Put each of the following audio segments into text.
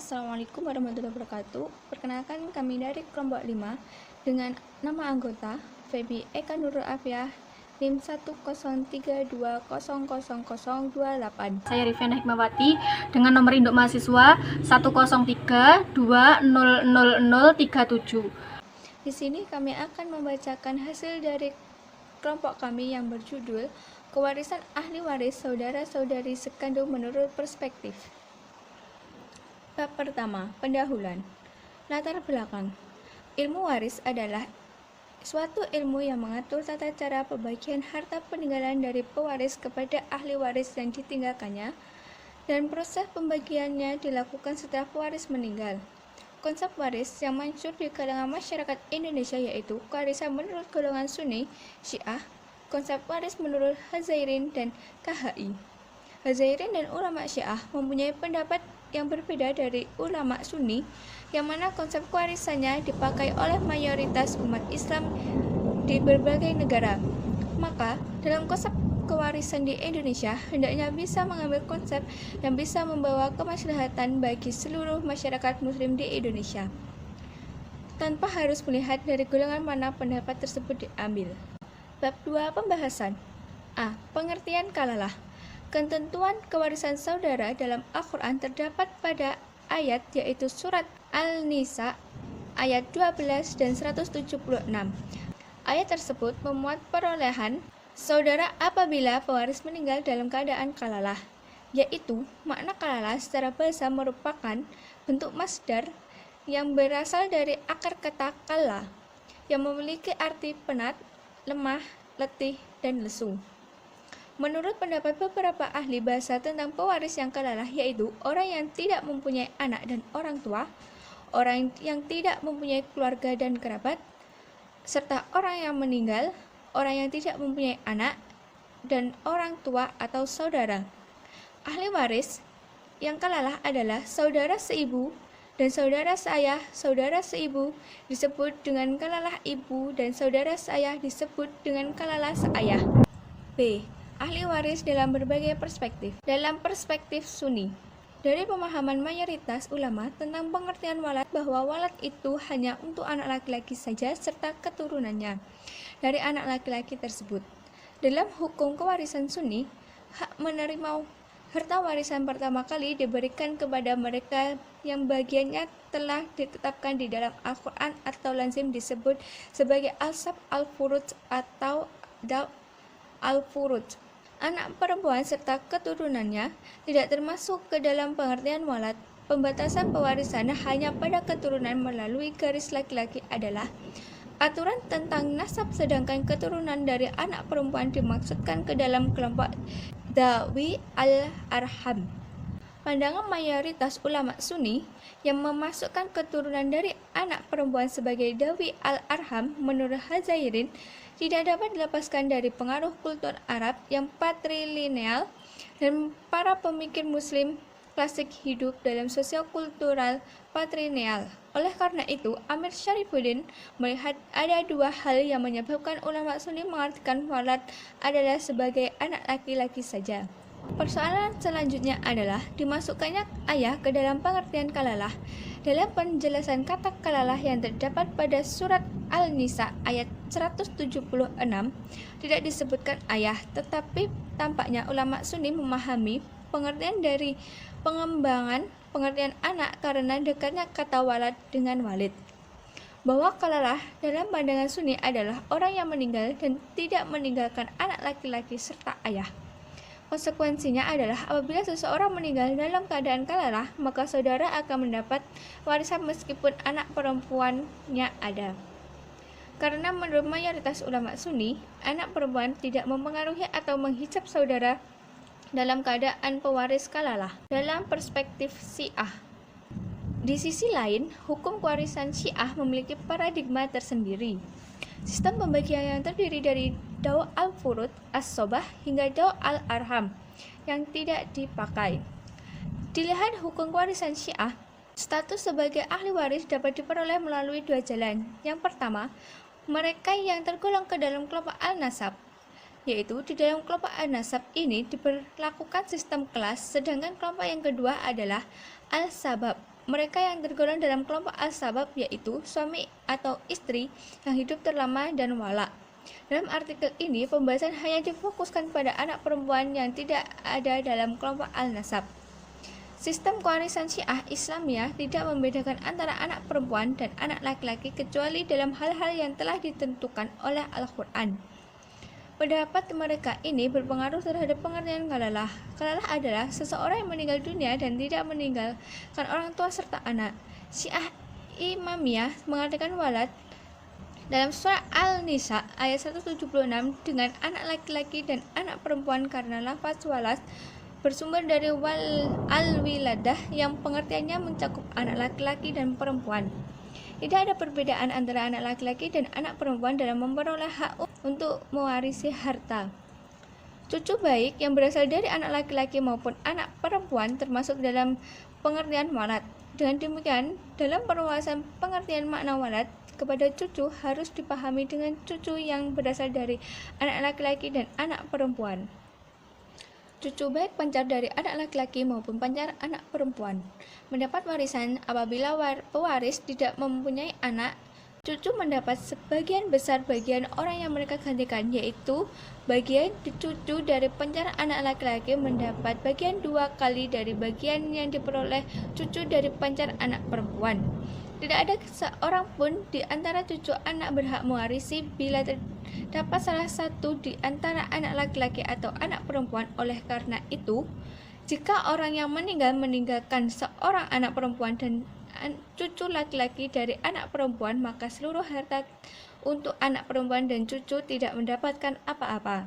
Assalamualaikum warahmatullahi wabarakatuh. Perkenalkan kami dari kelompok 5 dengan nama anggota Febi Eka Nurul Afiah NIM 103200028. Saya Riviana Hikmawati dengan nomor induk mahasiswa 103200037. Di sini kami akan membacakan hasil dari kelompok kami yang berjudul Kewarisan Ahli Waris Saudara-saudari Sekandung Menurut Perspektif. Bab pertama, pendahuluan. Latar belakang. Ilmu waris adalah suatu ilmu yang mengatur tata cara pembagian harta peninggalan dari pewaris kepada ahli waris yang ditinggalkannya, dan proses pembagiannya dilakukan setelah pewaris meninggal. Konsep waris yang masyhur di kalangan masyarakat Indonesia yaitu kewarisan menurut golongan Sunni, Syiah, konsep waris menurut Hadzairin dan KHI. Hadzairin dan ulama Syiah mempunyai pendapat yang berbeda dari ulama Sunni, yang mana konsep kewarisannya dipakai oleh mayoritas umat Islam di berbagai negara. Maka, dalam konsep kewarisan di Indonesia, hendaknya bisa mengambil konsep yang bisa membawa kemaslahatan bagi seluruh masyarakat Muslim di Indonesia, tanpa harus melihat dari golongan mana pendapat tersebut diambil. Bab 2 pembahasan. A. Pengertian kalalah. Ketentuan kewarisan saudara dalam Al-Quran terdapat pada ayat yaitu surat Al-Nisa ayat 12 dan 176. Ayat tersebut memuat perolehan saudara apabila pewaris meninggal dalam keadaan kalalah, yaitu makna kalalah secara bahasa merupakan bentuk masdar yang berasal dari akar kata kalla yang memiliki arti penat, lemah, letih, dan lesu. Menurut pendapat beberapa ahli bahasa tentang pewaris yang kalalah, yaitu orang yang tidak mempunyai anak dan orang tua, orang yang tidak mempunyai keluarga dan kerabat, serta orang yang meninggal, orang yang tidak mempunyai anak, dan orang tua atau saudara. Ahli waris yang kalalah adalah saudara seibu dan saudara seayah. Saudara seibu disebut dengan kalalah ibu dan saudara seayah disebut dengan kalalah seayah. B. Ahli waris dalam berbagai perspektif. Dalam perspektif Sunni, dari pemahaman mayoritas ulama tentang pengertian walad bahwa walad itu hanya untuk anak laki-laki saja serta keturunannya dari anak laki-laki tersebut. Dalam hukum kewarisan Sunni, hak menerima harta warisan pertama kali diberikan kepada mereka yang bagiannya telah ditetapkan di dalam Al-Quran atau lazim disebut sebagai Al-Sab Al-Furuj atau Dal Al-Furuj. Anak perempuan serta keturunannya tidak termasuk ke dalam pengertian walad. Pembatasan pewarisan hanya pada keturunan melalui garis laki-laki adalah aturan tentang nasab, sedangkan keturunan dari anak perempuan dimaksudkan ke dalam kelompok Dawi al-Arham. Pandangan mayoritas ulama Sunni yang memasukkan keturunan dari anak perempuan sebagai Dawi al-Arham menurut Hadzairin tidak dapat dilepaskan dari pengaruh kultur Arab yang patrilineal dan para pemikir Muslim klasik hidup dalam sosial-kultural patrilineal. Oleh karena itu, Amir Syarifuddin melihat ada dua hal yang menyebabkan ulama Sunni mengartikan walad adalah sebagai anak laki-laki saja. Persoalan selanjutnya adalah dimasukkannya ayah ke dalam pengertian kalalah. Dalam penjelasan kata kalalah yang terdapat pada surat Al-Nisa ayat 176 tidak disebutkan ayah, tetapi tampaknya ulama Sunni memahami pengertian dari pengembangan pengertian anak karena dekatnya kata walad dengan walid. Bahwa kalalah dalam pandangan Sunni adalah orang yang meninggal dan tidak meninggalkan anak laki-laki serta ayah. Konsekuensinya adalah apabila seseorang meninggal dalam keadaan kalalah, maka saudara akan mendapat warisan meskipun anak perempuannya ada. Karena menurut mayoritas ulama Sunni, anak perempuan tidak mempengaruhi atau menghijab saudara dalam keadaan pewaris kalalah. Dalam perspektif Syiah, di sisi lain, hukum kewarisan Syiah memiliki paradigma tersendiri. Sistem pembagian yang terdiri dari Daw al-Furud, As-Sobah, hingga Daw al-Arham yang tidak dipakai. Dilihat hukum kewarisan Syiah, status sebagai ahli waris dapat diperoleh melalui dua jalan. Yang pertama, mereka yang tergolong ke dalam kelompok al-Nasab, yaitu di dalam kelompok al-Nasab ini diberlakukan sistem kelas, sedangkan kelompok yang kedua adalah al-Sabab, mereka yang tergolong dalam kelompok as-sabab yaitu suami atau istri yang hidup terlama dan wala. Dalam artikel ini, pembahasan hanya difokuskan pada anak perempuan yang tidak ada dalam kelompok al-nasab. Sistem kewarisan Syiah Islamiyah tidak membedakan antara anak perempuan dan anak laki-laki kecuali dalam hal-hal yang telah ditentukan oleh Al-Quran. Pendapat mereka ini berpengaruh terhadap pengertian kalalah. Kalalah adalah seseorang yang meninggal dunia dan tidak meninggalkan orang tua serta anak. Syiah Imamiyah mengatakan walad dalam surah Al-Nisa ayat 176 dengan anak laki-laki dan anak perempuan karena lafaz walad bersumber dari al-wiladah yang pengertiannya mencakup anak laki-laki dan perempuan. Tidak ada perbedaan antara anak laki-laki dan anak perempuan dalam memperoleh hak untuk mewarisi harta. Cucu baik yang berasal dari anak laki-laki maupun anak perempuan termasuk dalam pengertian walad. Dengan demikian, dalam perluasan pengertian makna walad kepada cucu harus dipahami dengan cucu yang berasal dari anak laki-laki dan anak perempuan. Cucu baik pancar dari anak laki-laki maupun pancar anak perempuan mendapat warisan apabila pewaris tidak mempunyai anak. Cucu mendapat sebagian besar bagian orang yang mereka gantikan, yaitu bagian cucu dari pancar anak laki-laki mendapat bagian 2 kali dari bagian yang diperoleh cucu dari pancar anak perempuan. Tidak ada seorang pun di antara cucu anak berhak mewarisi bila terdapat salah satu di antara anak laki-laki atau anak perempuan. Oleh karena itu, jika orang yang meninggalkan seorang anak perempuan dan cucu laki-laki dari anak perempuan, maka seluruh harta untuk anak perempuan dan cucu tidak mendapatkan apa-apa.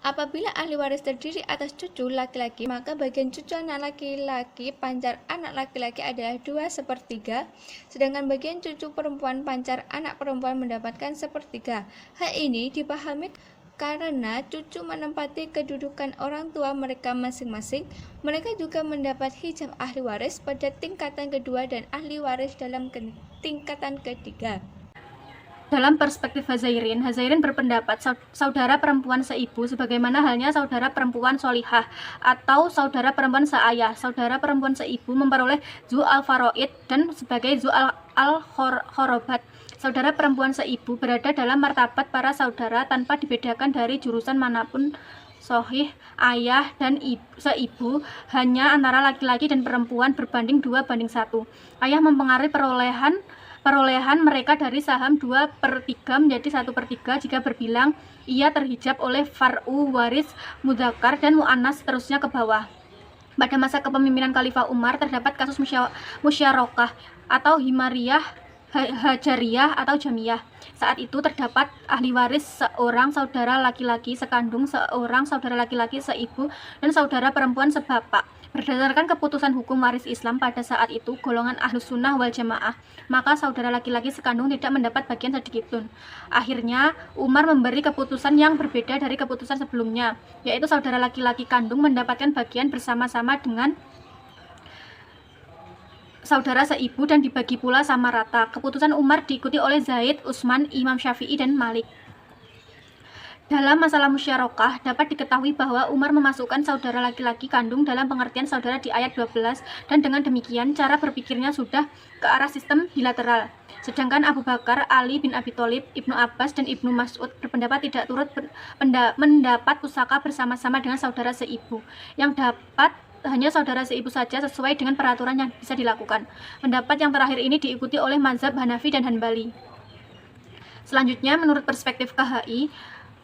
Apabila ahli waris terdiri atas cucu laki-laki, maka bagian cucu anak laki-laki pancar anak laki-laki adalah 2/3, sedangkan bagian cucu perempuan pancar anak perempuan mendapatkan 1/3. Hal ini dipahami karena cucu menempati kedudukan orang tua mereka masing-masing. Mereka juga mendapat hijab ahli waris pada tingkatan kedua dan ahli waris dalam tingkatan ketiga. Dalam perspektif Hazairin berpendapat saudara perempuan seibu sebagaimana halnya saudara perempuan solihah atau saudara perempuan seayah. Saudara perempuan seibu memperoleh zu al-faroid dan sebagai zu al-khorobat. Saudara perempuan seibu berada dalam martabat para saudara tanpa dibedakan dari jurusan manapun. Sohih, ayah dan seibu hanya antara laki-laki dan perempuan berbanding 2:1. Ayah mempengaruhi perolehan mereka dari saham 2/3 menjadi 1/3 jika berbilang ia terhijab oleh far'u waris mudzakkar dan mu'annas seterusnya ke bawah. Pada masa kepemimpinan Khalifah Umar terdapat kasus musyarakah atau himariyah, hajariyah atau jamiyah. Saat itu terdapat ahli waris seorang saudara laki-laki sekandung, seorang saudara laki-laki seibu, dan saudara perempuan sebapak. Berdasarkan keputusan hukum waris Islam pada saat itu, golongan Ahlus Sunnah wal Jamaah, maka saudara laki-laki sekandung tidak mendapat bagian sedikitpun. Akhirnya, Umar memberi keputusan yang berbeda dari keputusan sebelumnya, yaitu saudara laki-laki kandung mendapatkan bagian bersama-sama dengan saudara seibu dan dibagi pula sama rata. Keputusan Umar diikuti oleh Zaid, Utsman, Imam Syafi'i, dan Malik. Dalam masalah musyarakah, dapat diketahui bahwa Umar memasukkan saudara laki-laki kandung dalam pengertian saudara di ayat 12, dan dengan demikian cara berpikirnya sudah ke arah sistem bilateral. Sedangkan Abu Bakar, Ali bin Abi Thalib, Ibnu Abbas, dan Ibnu Mas'ud berpendapat tidak turut mendapat pusaka bersama-sama dengan saudara seibu, yang dapat hanya saudara seibu saja sesuai dengan peraturan yang bisa dilakukan. Pendapat yang terakhir ini diikuti oleh mazhab Hanafi dan Hanbali. Selanjutnya, menurut perspektif KHI,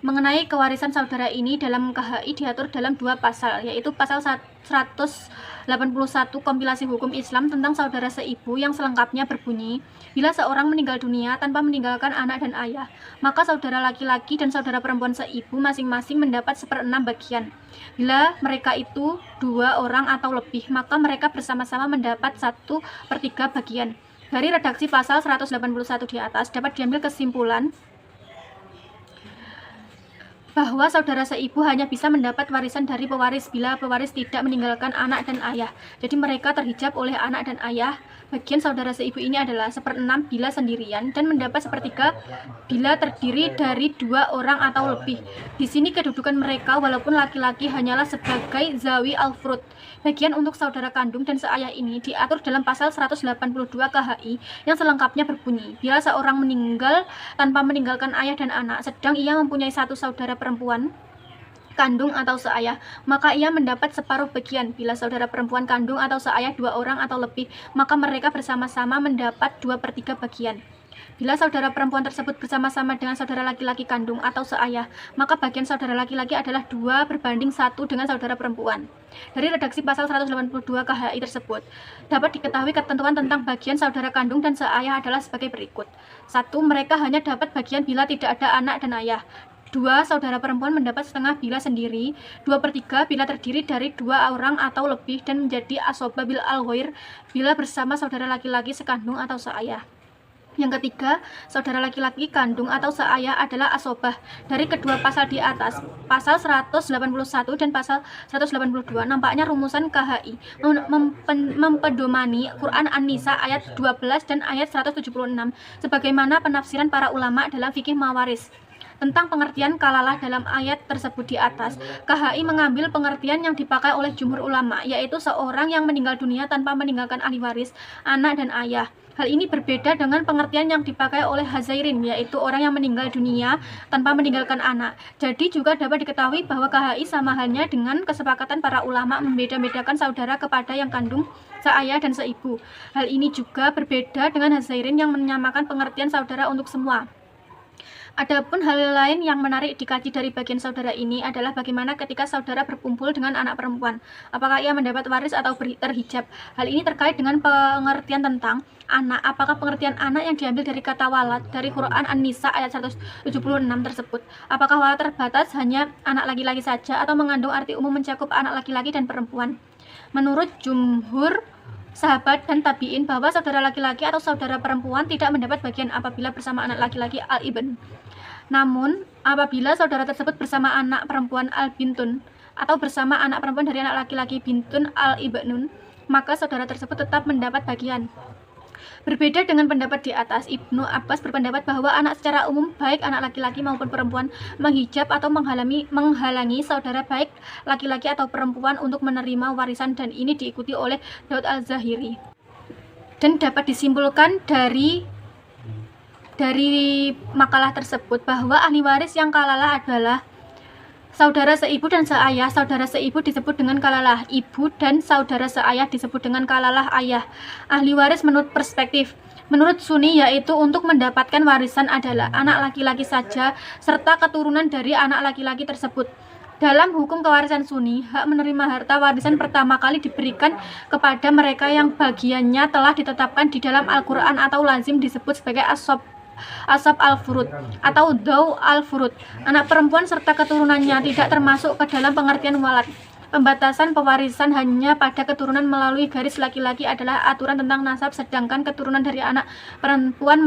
mengenai kewarisan saudara ini dalam KHI diatur dalam 2 pasal, yaitu pasal 181 kompilasi hukum Islam tentang saudara seibu yang selengkapnya berbunyi, bila seorang meninggal dunia tanpa meninggalkan anak dan ayah, maka saudara laki-laki dan saudara perempuan seibu masing-masing mendapat 1/6 bagian. Bila mereka itu 2 orang atau lebih, maka mereka bersama-sama mendapat 1/3 bagian. Dari redaksi pasal 181 di atas dapat diambil kesimpulan bahwa saudara seibu hanya bisa mendapat warisan dari pewaris bila pewaris tidak meninggalkan anak dan ayah. Jadi mereka terhijab oleh anak dan ayah bagian saudara seibu ini adalah 1/6 bila sendirian dan mendapat 1/3 bila terdiri dari 2 orang atau lebih. Di sini kedudukan mereka walaupun laki-laki hanyalah sebagai zawi al-furud. Bagian untuk saudara kandung dan seayah ini diatur dalam pasal 182 KHI yang selengkapnya berbunyi, bila seorang meninggal tanpa meninggalkan ayah dan anak, sedang ia mempunyai satu saudara perempuan kandung atau seayah, maka ia mendapat separuh bagian. Bila saudara perempuan kandung atau seayah 2 orang atau lebih, maka mereka bersama-sama mendapat 2/3 bagian. Bila saudara perempuan tersebut bersama-sama dengan saudara laki-laki kandung atau seayah, maka bagian saudara laki-laki adalah 2/1 dengan saudara perempuan. Dari redaksi pasal 182 KHI tersebut, dapat diketahui ketentuan tentang bagian saudara kandung dan seayah adalah sebagai berikut. 1. Mereka hanya dapat bagian bila tidak ada anak dan ayah. 2. Saudara perempuan mendapat setengah bila sendiri, 2/3 bila terdiri dari 2 orang atau lebih dan menjadi asobah bil al-ghair bila bersama saudara laki-laki sekandung atau seayah. Yang ketiga, saudara laki-laki kandung atau seayah adalah asobah. Dari kedua pasal di atas, pasal 181 dan pasal 182, nampaknya rumusan KHI mempedomani Quran An-Nisa ayat 12 dan ayat 176 sebagaimana penafsiran para ulama dalam fikih mawaris. Tentang pengertian kalalah dalam ayat tersebut di atas, KHI mengambil pengertian yang dipakai oleh jumhur ulama, yaitu seorang yang meninggal dunia tanpa meninggalkan ahli waris, anak dan ayah. Hal ini berbeda dengan pengertian yang dipakai oleh Hazairin, yaitu orang yang meninggal dunia tanpa meninggalkan anak. Jadi juga dapat diketahui bahwa KHI sama halnya dengan kesepakatan para ulama membeda-bedakan saudara kepada yang kandung, seayah dan seibu. Hal ini juga berbeda dengan Hazairin yang menyamakan pengertian saudara untuk semua. Adapun hal lain yang menarik dikaji dari bagian saudara ini adalah bagaimana ketika saudara berkumpul dengan anak perempuan. Apakah ia mendapat waris atau terhijab? Hal ini terkait dengan pengertian tentang anak. Apakah pengertian anak yang diambil dari kata walad dari Quran An-Nisa ayat 176 tersebut? Apakah walad terbatas hanya anak laki-laki saja atau mengandung arti umum mencakup anak laki-laki dan perempuan? Menurut jumhur sahabat dan tabi'in bahwa saudara laki-laki atau saudara perempuan tidak mendapat bagian apabila bersama anak laki-laki al-ibn. Namun, apabila saudara tersebut bersama anak perempuan al-bintun atau bersama anak perempuan dari anak laki-laki bintun al-ibnun, maka saudara tersebut tetap mendapat bagian. Berbeda dengan pendapat di atas, Ibnu Abbas berpendapat bahwa anak secara umum, baik anak laki-laki maupun perempuan, menghijab atau menghalangi saudara baik laki-laki atau perempuan untuk menerima warisan, dan ini diikuti oleh Daud al-Zahiri. Dan dapat disimpulkan dari makalah tersebut bahwa ahli waris yang kalalah adalah saudara seibu dan seayah. Saudara seibu disebut dengan kalalah ibu dan saudara seayah disebut dengan kalalah ayah. Ahli waris menurut perspektif menurut Sunni yaitu untuk mendapatkan warisan adalah anak laki-laki saja serta keturunan dari anak laki-laki tersebut. Dalam hukum kewarisan Sunni, hak menerima harta warisan pertama kali diberikan kepada mereka yang bagiannya telah ditetapkan di dalam Al-Quran atau lazim disebut sebagai asab al-furud atau daw al-furud. Anak perempuan serta keturunannya tidak termasuk ke dalam pengertian walad. Pembatasan pewarisan hanya pada keturunan melalui garis laki-laki adalah aturan tentang nasab, sedangkan keturunan dari anak perempuan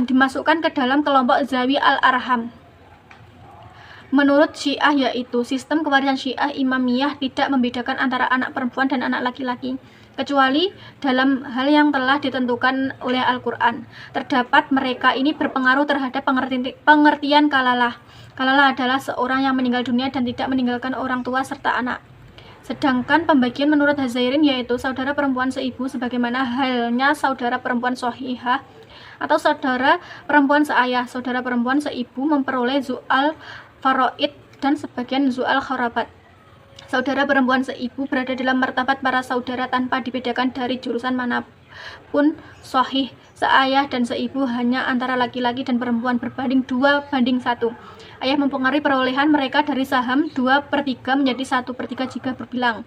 dimasukkan ke dalam kelompok zawi al-arham. Menurut Syiah, yaitu sistem kewarisan Syiah Imamiyah tidak membedakan antara anak perempuan dan anak laki-laki, kecuali dalam hal yang telah ditentukan oleh Al-Quran. Terdapat mereka ini berpengaruh terhadap pengertian kalalah. Kalalah adalah seorang yang meninggal dunia dan tidak meninggalkan orang tua serta anak. Sedangkan pembagian menurut Hazairin yaitu saudara perempuan seibu sebagaimana halnya saudara perempuan sohihah atau saudara perempuan seayah. Saudara perempuan seibu memperoleh zu'al faraid dan sebagian zu'al kharabat. Saudara perempuan seibu berada dalam martabat para saudara tanpa dibedakan dari jurusan manapun. Sahih, seayah dan seibu hanya antara laki-laki dan perempuan berbanding 2:1. Ayah mempengaruhi perolehan mereka dari saham 2/3 menjadi 1/3 jika berbilang.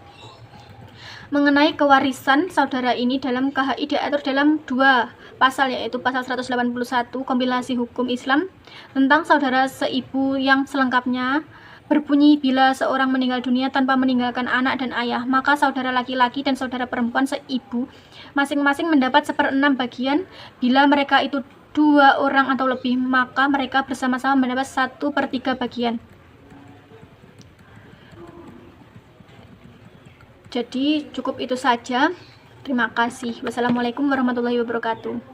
Mengenai kewarisan saudara ini dalam KHI diatur dalam 2 pasal, yaitu pasal 181 kompilasi hukum Islam tentang saudara seibu yang selengkapnya berbunyi bila seorang meninggal dunia tanpa meninggalkan anak dan ayah, maka saudara laki-laki dan saudara perempuan seibu masing-masing mendapat 1/6 bagian. Bila mereka itu 2 orang atau lebih, maka mereka bersama-sama mendapat 1/3 bagian. Jadi cukup itu saja Terima kasih. Wassalamualaikum warahmatullahi wabarakatuh.